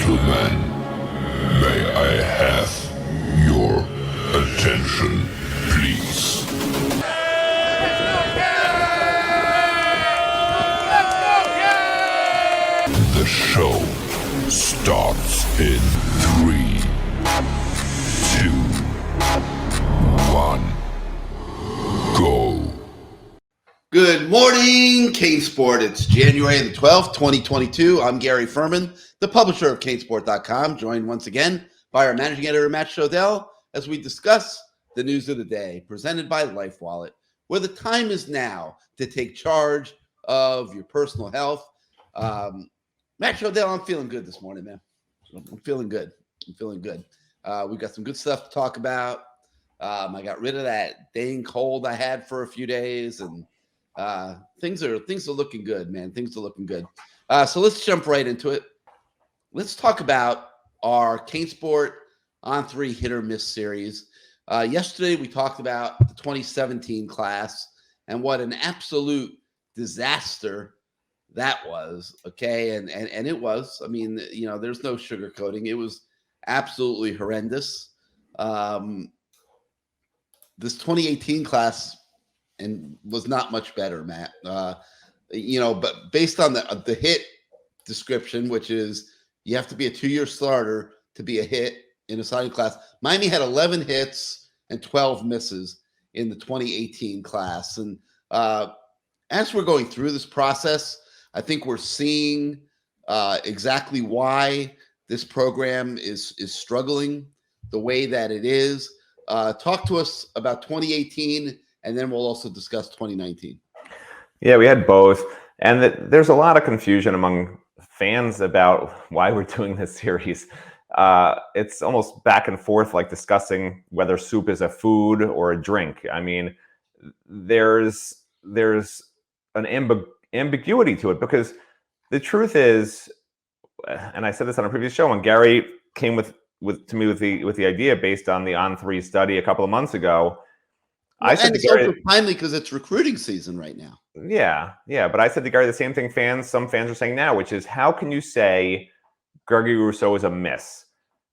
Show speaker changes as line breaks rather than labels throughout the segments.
gentlemen, may I have your attention, please? The show starts in 3, 2, 1, go.
Good morning, CaneSport. It's January the 12th, 2022. I'm Gary Ferman, the publisher of CaneSport.com, joined once again by our managing editor, Matt Shodell, as we discuss the news of the day, presented by LifeWallet, where the time is now to take charge of your personal health. Matt Shodell, I'm feeling good this morning, man. I'm feeling good. We've got some good stuff to talk about. I got rid of that dang cold I had for a few days, and things are looking good, man. Things are looking good. So let's jump right into it. Let's talk about our CaneSport on 3 hit or miss series. Yesterday we talked about the 2017 class and what an absolute disaster that was. Okay, and it was. I mean, you know, there's no sugarcoating. It was absolutely horrendous. This 2018 class and was not much better, Matt. But based on the hit description, which is you have to be a 2-year starter to be a hit in a signing class, Miami had 11 hits and 12 misses in the 2018 class. And as we're going through this process, I think we're seeing exactly why this program is struggling the way that it is. Talk to us about 2018, and then we'll also discuss 2019.
Yeah, we had both. And there's a lot of confusion among fans about why we're doing this series. It's almost back and forth, like discussing whether soup is a food or a drink. I mean, there's an ambiguity to it, because the truth is, and I said this on a previous show, when Gary came to me with the idea based on the On3 study a couple of months ago.
Well, I said to Gary, also timely because it's recruiting season right now.
Yeah. But I said to Gary the same thing some fans are saying now, which is, how can you say Gregory Rousseau is a miss?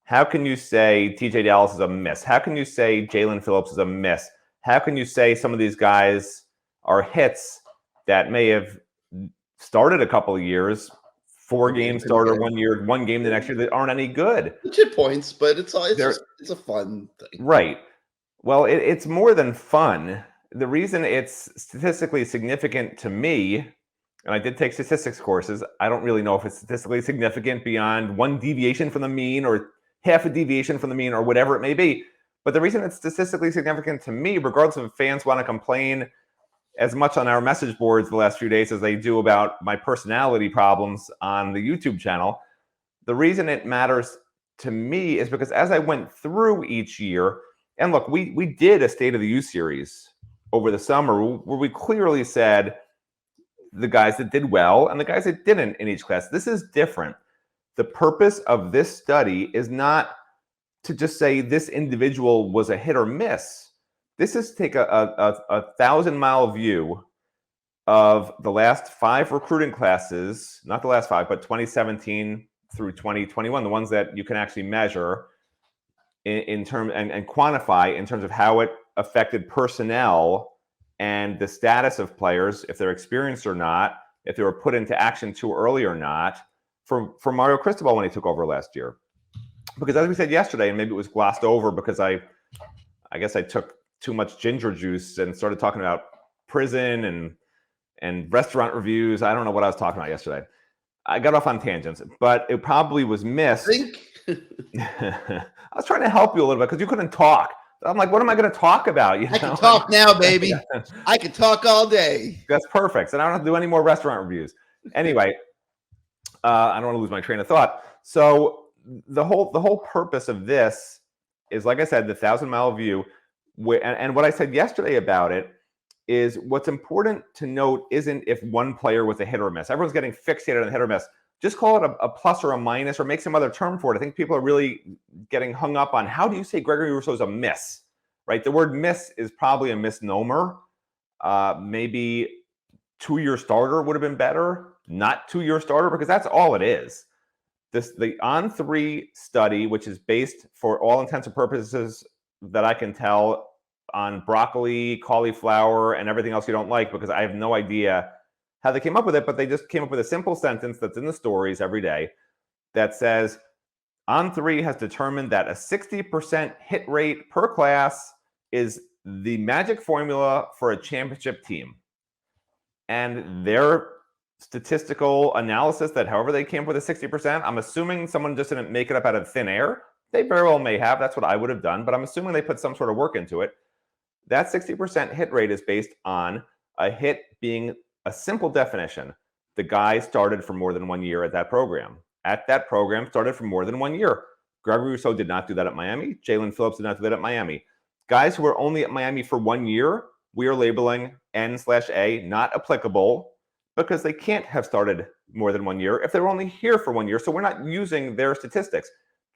How can you say TJ Dallas is a miss? How can you say Jalen Phillips is a miss? How can you say some of these guys are hits that may have started a couple of years, 4 games starter 1 year, 1 game the next year, that aren't any good?
Legit points, but it's a fun thing.
Right. Well, it's more than fun. The reason it's statistically significant to me, and I did take statistics courses, I don't really know if it's statistically significant beyond 1 deviation from the mean or half a deviation from the mean or whatever it may be. But the reason it's statistically significant to me, regardless of if fans want to complain as much on our message boards the last few days as they do about my personality problems on the YouTube channel, the reason it matters to me is because as I went through each year, and look, we did a State of the U series over the summer where we clearly said the guys that did well and the guys that didn't in each class. This is different. The purpose of this study is not to just say this individual was a hit or miss. This is take a 1,000-mile view of the last 5 recruiting classes, not the last 5, but 2017 through 2021, the ones that you can actually measure in terms and quantify in terms of how it affected personnel and the status of players, if they're experienced or not, if they were put into action too early or not, for Mario Cristobal when he took over last year. Because as we said yesterday, and maybe it was glossed over because I guess I took too much ginger juice and started talking about prison and restaurant reviews. I don't know what I was talking about yesterday. I got off on tangents, but it probably was missed. I was trying to help you a little bit because you couldn't talk. I'm like, what am I going to talk about?
I can talk now, baby. I can talk all day.
That's perfect. So I don't have to do any more restaurant reviews. Anyway, I don't want to lose my train of thought. So the whole purpose of this is, like I said, the 1,000-mile view. And what I said yesterday about it is what's important to note isn't if one player was a hit or miss. Everyone's getting fixated on the hit or miss. Just call it a plus or a minus or make some other term for it. I think people are really getting hung up on how do you say Gregory Rousseau is a miss, right? The word miss is probably a misnomer. Maybe 2-year starter would have been better, not 2-year starter, because that's all it is. the On3 study, which is based for all intents and purposes that I can tell on broccoli, cauliflower, and everything else you don't like, because I have no idea how they came up with it, but they just came up with a simple sentence that's in the stories every day that says, On3 has determined that a 60% hit rate per class is the magic formula for a championship team. And their statistical analysis that however they came up with a 60%, I'm assuming someone just didn't make it up out of thin air. They very well may have. That's what I would have done. But I'm assuming they put some sort of work into it. That 60% hit rate is based on a hit being a simple definition. The guy started for more than 1 year at that program. At that program, started for more than 1 year. Gregory Rousseau did not do that at Miami. Jalen Phillips did not do that at Miami. Guys who are only at Miami for 1 year, we are labeling N/A not applicable because they can't have started more than 1 year if they were only here for 1 year. So we're not using their statistics.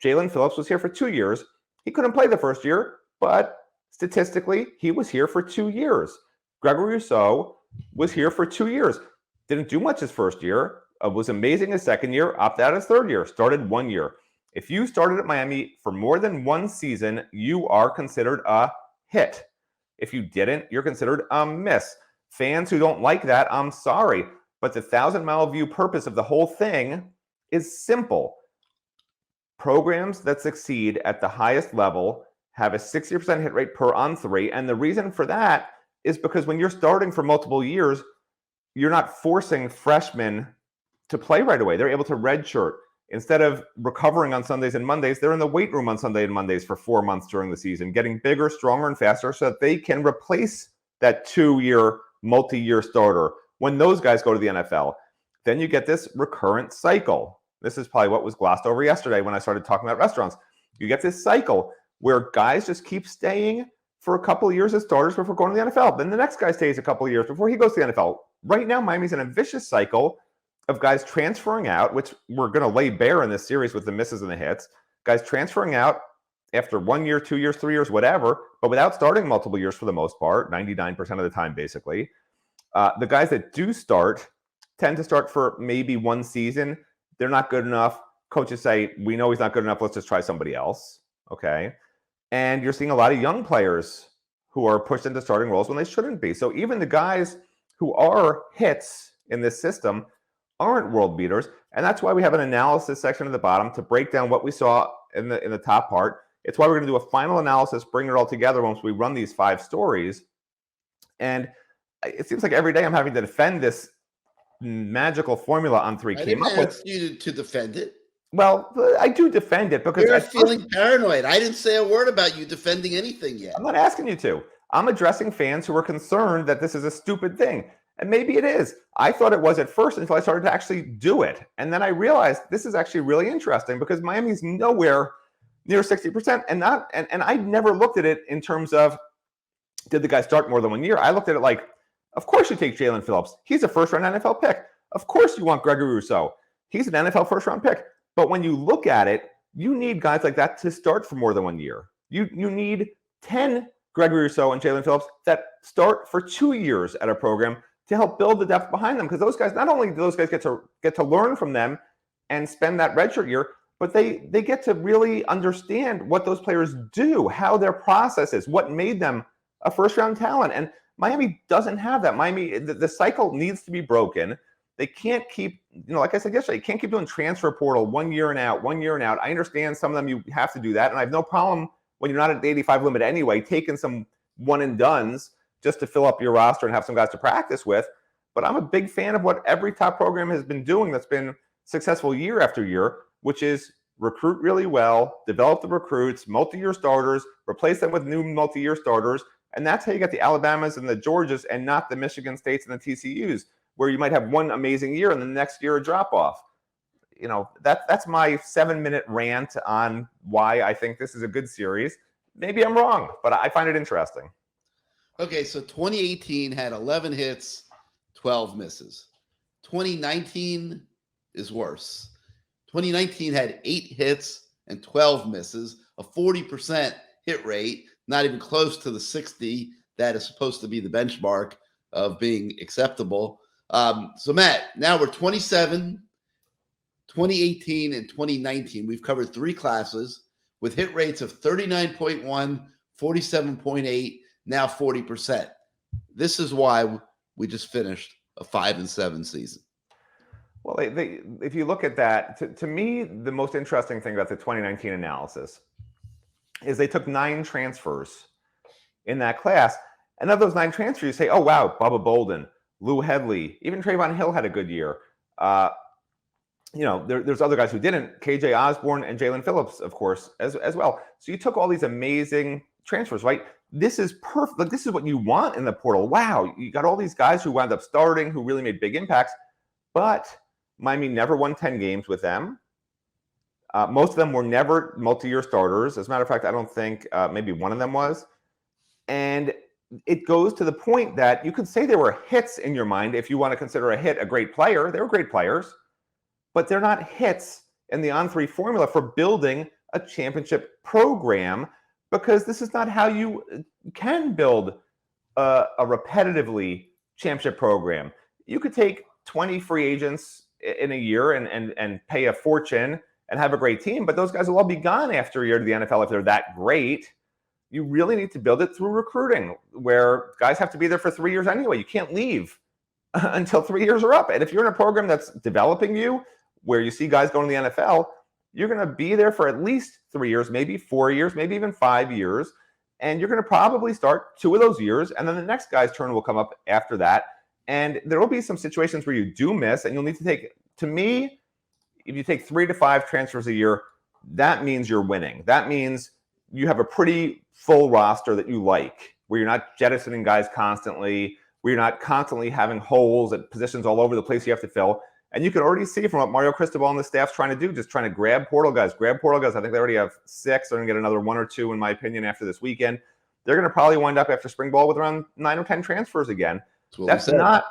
Jalen Phillips was here for 2 years. He couldn't play the first year, but statistically, he was here for 2 years. Gregory Rousseau was here for 2 years. Didn't do much his first year. Was amazing his second year. Opted out his third year. Started 1 year. If you started at Miami for more than one season, you are considered a hit. If you didn't, you're considered a miss. Fans who don't like that, I'm sorry. But the 1,000-mile view purpose of the whole thing is simple. Programs that succeed at the highest level have a 60% hit rate per On3. And the reason for that is because when you're starting for multiple years, you're not forcing freshmen to play right away. They're able to redshirt. Instead of recovering on Sundays and Mondays, they're in the weight room on Sunday and Mondays for 4 months during the season, getting bigger, stronger, and faster so that they can replace that 2-year, multi-year starter when those guys go to the NFL. Then you get this recurrent cycle. This is probably what was glossed over yesterday when I started talking about restaurants. You get this cycle where guys just keep staying for a couple of years as starters before going to the NFL. Then the next guy stays a couple of years before he goes to the NFL. Right now, Miami's in a vicious cycle of guys transferring out, which we're going to lay bare in this series with the misses and the hits. Guys transferring out after 1 year, 2 years, 3 years, whatever, but without starting multiple years for the most part, 99% of the time, basically. The guys that do start tend to start for maybe one season. They're not good enough. Coaches say, we know he's not good enough. Let's just try somebody else. Okay. And you're seeing a lot of young players who are pushed into starting roles when they shouldn't be. So even the guys who are hits in this system aren't world beaters. And that's why we have an analysis section at the bottom to break down what we saw in the top part. It's why we're going to do a final analysis, bring it all together once we run these 5 stories. And it seems like every day I'm having to defend this magical formula On3 came up with.
I didn't ask you to defend it.
Well, I do defend it because
you're feeling paranoid. I didn't say a word about you defending anything yet.
I'm not asking you to. I'm addressing fans who are concerned that this is a stupid thing. And maybe it is. I thought it was at first until I started to actually do it. And then I realized this is actually really interesting because Miami's nowhere near 60%. And I never looked at it in terms of, did the guy start more than 1 year? I looked at it like, of course you take Jalen Phillips. He's a first-round NFL pick. Of course you want Gregory Rousseau. He's an NFL first-round pick. But when you look at it, you need guys like that to start for more than 1 year. You need 10 Gregory Rousseau and Jalen Phillips that start for 2 years at a program to help build the depth behind them. Because those guys, not only do those guys get to learn from them and spend that redshirt year, but they get to really understand what those players do, how their process is, what made them a first-round talent. And Miami doesn't have that. Miami, the cycle needs to be broken. They can't keep, like I said yesterday, you can't keep doing transfer portal 1 year and out, 1 year and out. I understand some of them you have to do that, and I have no problem when you're not at the 85 limit anyway, taking some one and dones just to fill up your roster and have some guys to practice with. But I'm a big fan of what every top program has been doing that's been successful year after year, which is recruit really well, develop the recruits, multi-year starters, replace them with new multi-year starters. And that's how you get the Alabamas and the Georgias and not the Michigan States and the TCUs, where you might have one amazing year and the next year a drop-off. That's my 7-minute rant on why I think this is a good series. Maybe I'm wrong, but I find it interesting.
Okay, so 2018 had 11 hits, 12 misses. 2019 is worse. 2019 had 8 hits and 12 misses, a 40% hit rate, not even close to the 60 that is supposed to be the benchmark of being acceptable. So, Matt, now we're 27, 2018 and 2019, we've covered 3 classes with hit rates of 39.1, 47.8, now 40%. This is why we just finished a 5-7 season.
Well, if you look at that, to me, the most interesting thing about the 2019 analysis is they took 9 transfers in that class. And of those 9 transfers, you say, oh, wow, Bubba Bolden, Lou Headley, even Trayvon Hill had a good year. There's other guys who didn't. KJ Osborne and Jalen Phillips, of course, as well. So you took all these amazing transfers, right? This is perfect. Like, this is what you want in the portal. Wow, you got all these guys who wound up starting, who really made big impacts. But Miami never won 10 games with them. Most of them were never multi-year starters. As a matter of fact, I don't think maybe one of them was. And it goes to the point that you could say there were hits in your mind if you want to consider a hit a great player. They were great players, but they're not hits in the On3 formula for building a championship program, because this is not how you can build a repetitively championship program. You could take 20 free agents in a year and pay a fortune and have a great team, but those guys will all be gone after a year to the NFL if they're that great. You really need to build it through recruiting, where guys have to be there for 3 years anyway. You can't leave until 3 years are up. And if you're in a program that's developing you, where you see guys going to the NFL, you're going to be there for at least 3 years, maybe 4 years, maybe even 5 years. And you're going to probably start 2 of those years, and then the next guy's turn will come up after that. And there will be some situations where you do miss, and you'll need to take, to me, if you take 3 to 5 transfers a year, that means you're winning. That means you have a pretty full roster that you like, where you're not jettisoning guys constantly, where you're not constantly having holes at positions all over the place you have to fill. And you can already see from what Mario Cristobal and the staff's trying to do, just trying to grab portal guys. I think they already have 6. They're going to get another 1 or 2, in my opinion, after this weekend. They're going to probably wind up after spring ball with around 9 or 10 transfers again. That's not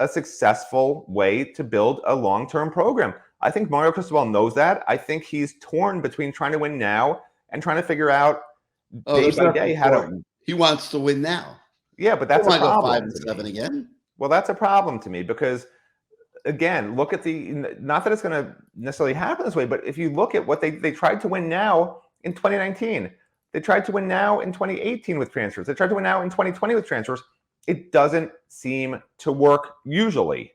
a successful way to build a long-term program. I think Mario Cristobal knows that. I think he's torn between trying to win now and trying to figure out day by day how to.
He wants to win now.
Yeah, but that's a problem.
Go 5-7 again.
Well, that's a problem to me, because again, look at not that it's going to necessarily happen this way, but if you look at what they tried to win now in 2019, they tried to win now in 2018 with transfers. They tried to win now in 2020 with transfers. It doesn't seem to work usually.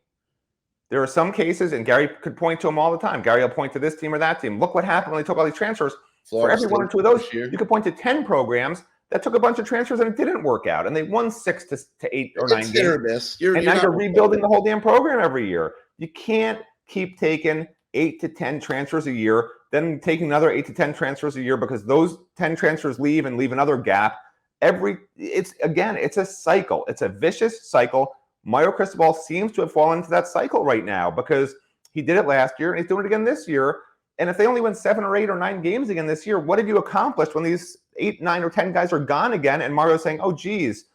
There are some cases, and Gary could point to them all the time. Gary will point to this team or that team. Look what happened when they took all these transfers. For every 1 or 2 of those, you could point to 10 programs that took a bunch of transfers and it didn't work out, and they won 6 to 8 or 9 games. And now you're rebuilding the whole damn program every year. You can't keep taking 8 to 10 transfers a year, then taking another 8 to 10 transfers a year, because those 10 transfers leave and leave another gap. It's a cycle. It's a vicious cycle. Mario Cristobal seems to have fallen into that cycle right now, because he did it last year and he's doing it again this year. And if they only win 7 or 8 or 9 games again this year, what have you accomplished when these 8, 9, or 10 guys are gone again? And Mario's saying, oh, geez,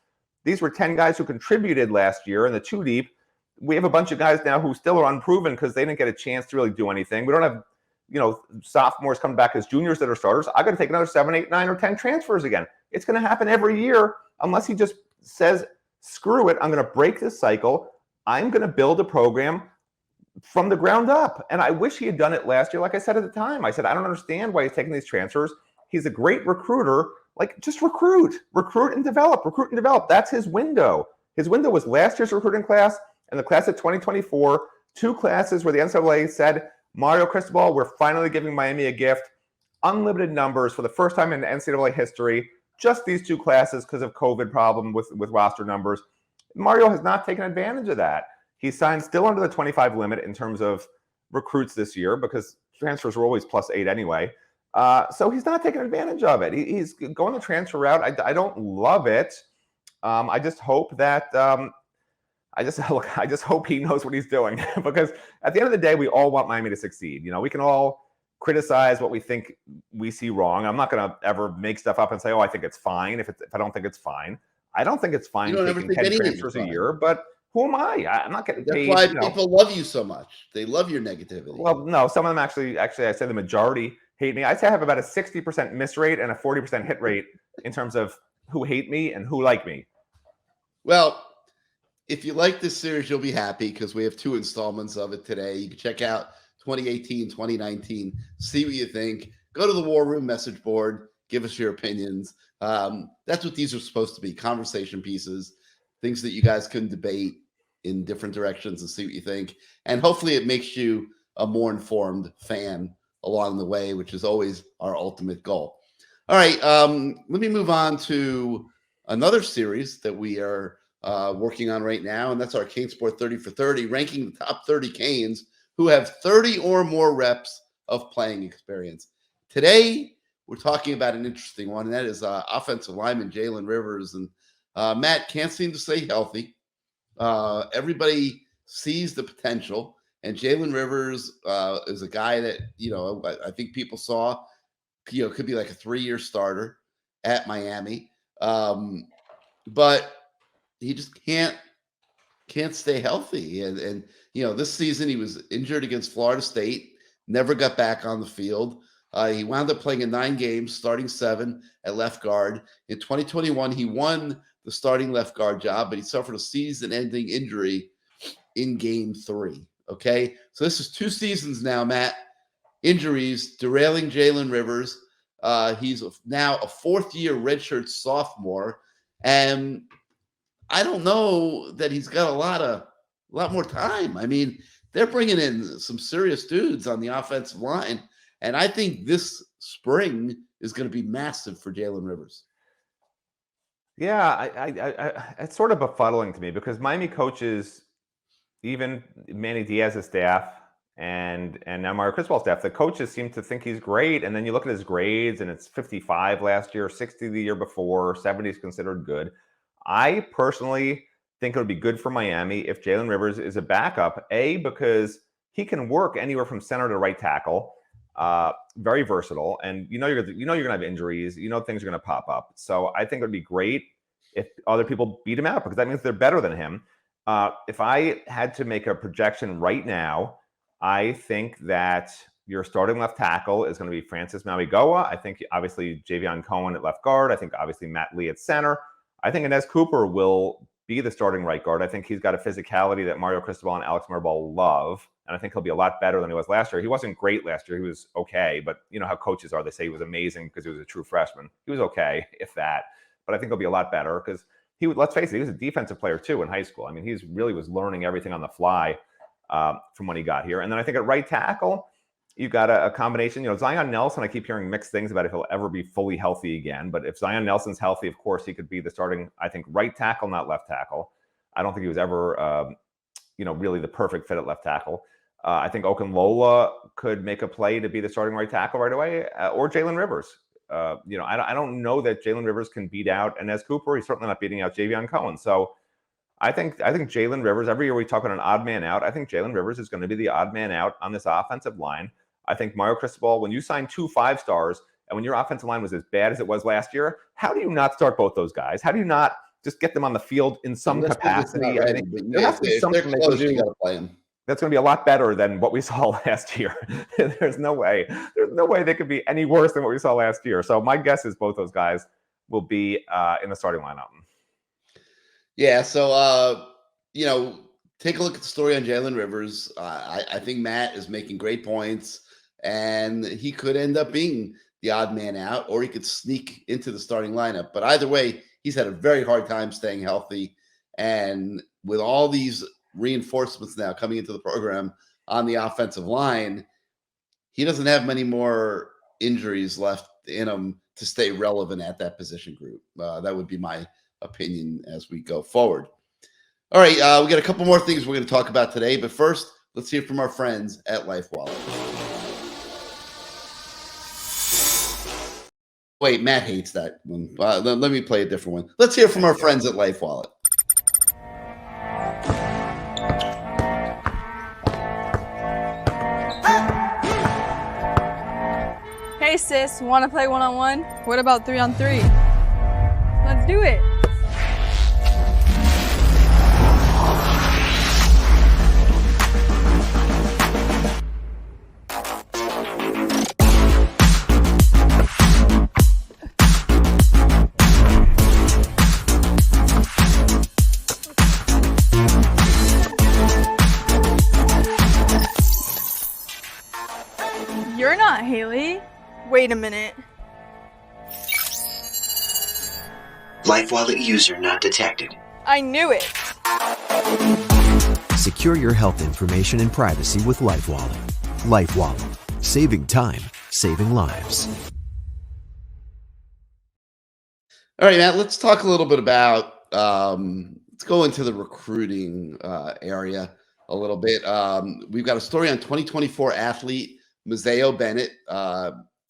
these were 10 guys who contributed last year in the 2 deep. We have a bunch of guys now who still are unproven because they didn't get a chance to really do anything. We don't have, sophomores coming back as juniors that are starters. I got to take another 7, 8, 9, or 10 transfers again. It's going to happen every year unless he just says, screw it, I'm going to break this cycle. I'm going to build a program from the ground up. And I wish he had done it last year. Like I said at the time, I said, I don't understand why he's taking these transfers. He's a great recruiter. Like, just recruit and develop. That's his window. His window was last year's recruiting class and the class of 2024, 2 classes where the NCAA said, Mario Cristobal, we're finally giving Miami a gift. Unlimited numbers for the first time in NCAA history. Just these 2 classes because of COVID problem with roster numbers. Mario has not taken advantage of that. He signed still under the 25 limit in terms of recruits this year, because transfers were always +8 anyway. So he's not taking advantage of it. He's going the transfer route. I don't love it. I just hope that I just hope he knows what he's doing, because at the end of the day, we all want Miami to succeed. We can all criticize what we think we see wrong. I'm not going to ever make stuff up and say, oh, I think it's fine if I don't think it's fine. I don't think it's fine taking 10 transfers a year, but who am I? I'm not getting paid.
That's why people love you so much. They love your negativity.
Well, no, some of them actually, I say the majority hate me. I'd say I have about a 60% miss rate and a 40% hit rate in terms of who hate me and who like me.
Well, if you like this series, you'll be happy, because we have 2 installments of it today. You can check out 2018, 2019. See what you think. Go to the War Room message board. Give us your opinions. That's what these are supposed to be, conversation pieces, things that you guys can debate in different directions and see what you think. And hopefully it makes you a more informed fan along the way, which is always our ultimate goal. All right, let me move on to another series that we are working on right now, and that's our CaneSport 30 for 30, ranking the top 30 Canes who have 30 or more reps of playing experience. Today, we're talking about an interesting one, and that is offensive lineman Jalen Rivers. And Matt can't seem to stay healthy. Everybody sees the potential, and Jalen Rivers is a guy that, I think people saw, could be like a 3-year starter at Miami. But he just can't stay healthy. And this season he was injured against Florida State, never got back on the field. He wound up playing in 9 games, starting 7 at left guard. In 2021, he won the starting left guard job, but he suffered a season-ending injury in game 3. Okay, so this is 2 seasons now, Matt. Injuries derailing Jalen Rivers. He's now a 4th-year redshirt sophomore, and I don't know that he's got a lot more time. I mean, they're bringing in some serious dudes on the offensive line, and I think this spring is going to be massive for Jalen Rivers.
Yeah, it's sort of befuddling to me because Miami coaches, even Manny Diaz's staff and now Mario Cristobal's staff, the coaches seem to think he's great. And then you look at his grades and it's 55 last year, 60 the year before, 70 is considered good. I personally think it would be good for Miami if Jalen Rivers is a backup, because he can work anywhere from center to right tackle. Very versatile, and you're gonna have injuries. Things are gonna pop up. So I think it would be great if other people beat him out, because that means they're better than him. If I had to make a projection right now, I think that your starting left tackle is going to be Francis Mauigoa. I think obviously Javion Cohen at left guard. I think obviously Matt Lee at center. I think Inez Cooper will be the starting right guard. I think he's got a physicality that Mario Cristobal and Alex Mirabal love. And I think he'll be a lot better than he was last year. He wasn't great last year. He was okay. But you know how coaches are. They say he was amazing because he was a true freshman. He was okay, if that. But I think he'll be a lot better because let's face it, he was a defensive player too in high school. I mean, he really was learning everything on the fly from when he got here. And then I think at right tackle, you've got a combination. Zion Nelson, I keep hearing mixed things about if he'll ever be fully healthy again. But if Zion Nelson's healthy, of course, he could be the starting, I think, right tackle, not left tackle. I don't think he was ever, really the perfect fit at left tackle. I think Okunlola could make a play to be the starting right tackle right away, or Jalen Rivers. I don't know that Jalen Rivers can beat out Inez Cooper. He's certainly not beating out Javion Cohen. So I think Jalen Rivers, every year we talk about an odd man out. I think Jalen Rivers is going to be the odd man out on this offensive line. I think Mario Cristobal, when you sign 2 5-stars and when your offensive line was as bad as it was last year, how do you not start both those guys? How do you not just get them on the field in some capacity? I think there has to be something they can do.
Play them.
That's going to be a lot better than what we saw last year. There's no way they could be any worse than what we saw last year. So my guess is both those guys will be in the starting lineup.
Yeah. So, take a look at the story on Jalen Rivers. I think Matt is making great points, and he could end up being the odd man out, or he could sneak into the starting lineup. But either way, he's had a very hard time staying healthy. And with all these reinforcements now coming into the program on the offensive line, he doesn't have many more injuries left in him to stay relevant at that position group. That would be my opinion as we go forward. All right, we got a couple more things we're going to talk about today, but first, let's hear from our friends at LifeWallet. Wait, Matt hates that one. Let me play a different one. Let's hear from our friends at LifeWallet.
Hey sis, want to play one-on-one? What about 3-on-3? Let's do it. You're not Haley. Wait a minute.
Life Wallet user not detected.
I knew it.
Secure your health information and privacy with Life Wallet. Life Wallet. Saving time, saving lives.
All right, Matt, let's talk a little bit about, let's go into the recruiting area a little bit. We've got a story on 2024 athlete, Mazeo Bennett.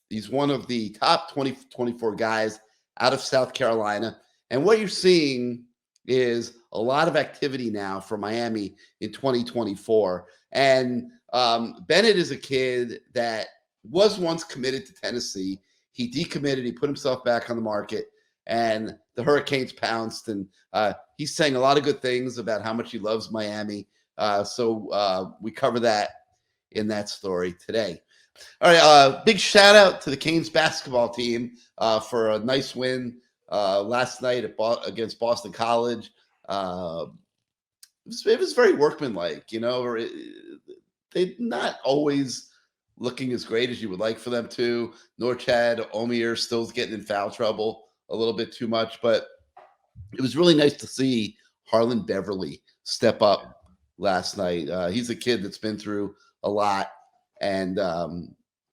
He's one of the top 2024 guys out of South Carolina. And what you're seeing is a lot of activity now for Miami in 2024. And Bennett is a kid that was once committed to Tennessee. He decommitted. He put himself back on the market. And the Hurricanes pounced. And he's saying a lot of good things about how much he loves Miami. So we cover that in that story today. All right, big shout out to the Canes basketball team for a nice win last night against Boston College. It was very workmanlike, you know. They're not always looking as great as you would like for them to. Norchad Omier still getting in foul trouble a little bit too much, but it was really nice to see Harlan Beverly step up last night. He's a kid that's been through a lot. And,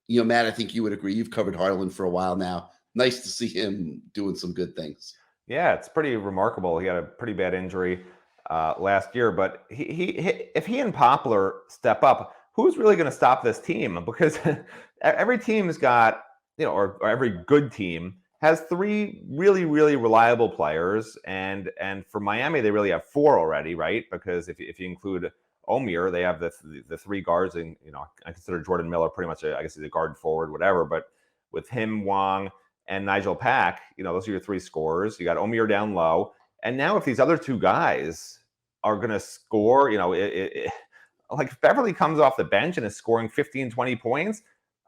you know, Matt, I think you would agree. You've covered Harlan for a while now. Nice to see him doing some good things.
Yeah, it's pretty remarkable. He had a pretty bad injury last year, but if he and Poplar step up, who's really going to stop this team? Because every team's got, you know, or every good team has three really, really reliable players. And for Miami, they really have four already, right? Because if you include Omier, they have the three guards, and, you know, I consider Jordan Miller pretty much, I guess he's a guard forward, whatever. But with him, Wong, and Nigel Pack, you know, those are your three scorers. You got Omier down low. And now if these other two guys are going to score, you know, like if Beverly comes off the bench and is scoring 15, 20 points,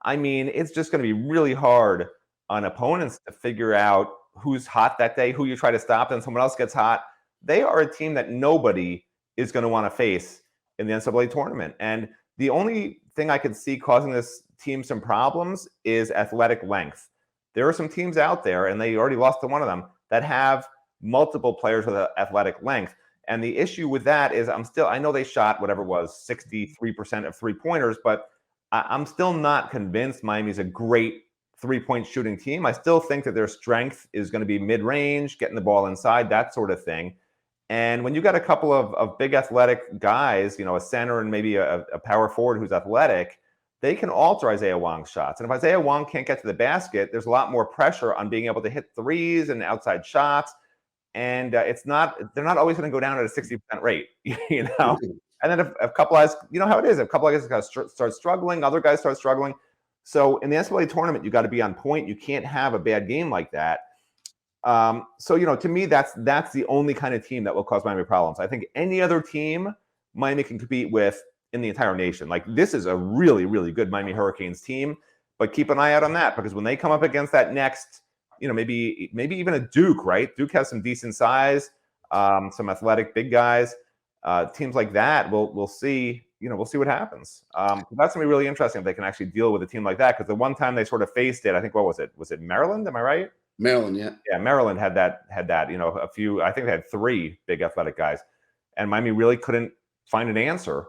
I mean, it's just going to be really hard on opponents to figure out who's hot that day, who you try to stop, and someone else gets hot. They are a team that nobody is going to want to face in the NCAA tournament. And the only thing I could see causing this team some problems is athletic length. There are some teams out there, and they already lost to one of them, that have multiple players with athletic length. And the issue with that is I know they shot whatever it was, 63% of three-pointers, but I'm still not convinced Miami's a great three-point shooting team. I still think that their strength is going to be mid-range, getting the ball inside, that sort of thing. And when you got a couple of big athletic guys, you know, a center and maybe a power forward who's athletic, they can alter Isaiah Wong's shots. And if Isaiah Wong can't get to the basket, there's a lot more pressure on being able to hit threes and outside shots. And they're not always going to go down at a 60% rate, you know? And then if a couple guys, you know how it is, if a couple of guys start struggling, other guys start struggling. So in the NCAA tournament, you got to be on point. You can't have a bad game like that. So, you know, to me, that's the only kind of team that will cause Miami problems. I think any other team Miami can compete with in the entire nation. Like, this is a really, really good Miami Hurricanes team, but keep an eye out on that, because when they come up against that next, you know, maybe even a Duke, right? Duke has some decent size, some athletic big guys. Teams like that, we'll see. You know, we'll see what happens. That's gonna be really interesting if they can actually deal with a team like that. Because the one time they sort of faced it, I think, what was it? Was it Maryland? Am I right?
Maryland, yeah. Yeah,
Maryland had that. You know, a few. I think they had three big athletic guys, and Miami really couldn't find an answer.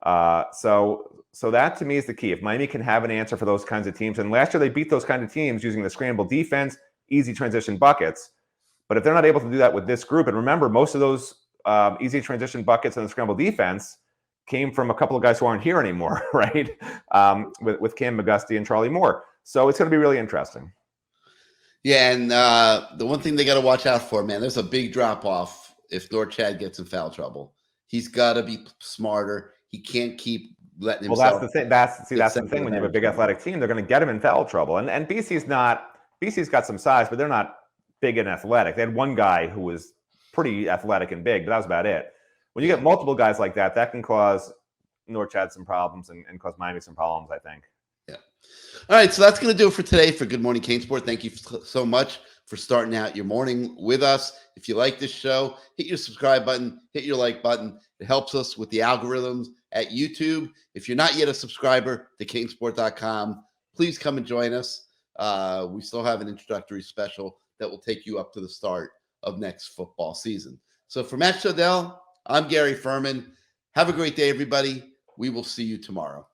So that to me is the key. If Miami can have an answer for those kinds of teams, and last year they beat those kinds of teams using the scramble defense, easy transition buckets. But if they're not able to do that with this group, and remember, most of those easy transition buckets and the scramble defense came from a couple of guys who aren't here anymore, right? With Cam McGusty and Charlie Moore. So it's going to be really interesting.
Yeah, and the one thing they got to watch out for, man, there's a big drop-off if Norchad gets in foul trouble. He's got to be smarter. He can't keep letting himself.
Well, that's the thing. That's the thing. When you have a big athletic team, they're going to get him in foul trouble. And BC's got some size, but they're not big and athletic. They had one guy who was pretty athletic and big, but that was about it. When you get multiple guys like that, that can cause Norchad some problems and cause Miami some problems, I think.
Yeah. All right, so that's going to do it for today for Good Morning CaneSport. Thank you so much for starting out your morning with us. If you like this show, hit your subscribe button, hit your like button. It helps us with the algorithms at YouTube. If you're not yet a subscriber to CaneSport.com, please come and join us. We still have an introductory special that will take you up to the start of next football season. So for Matt Shodell, I'm Gary Ferman. Have a great day, everybody. We will see you tomorrow.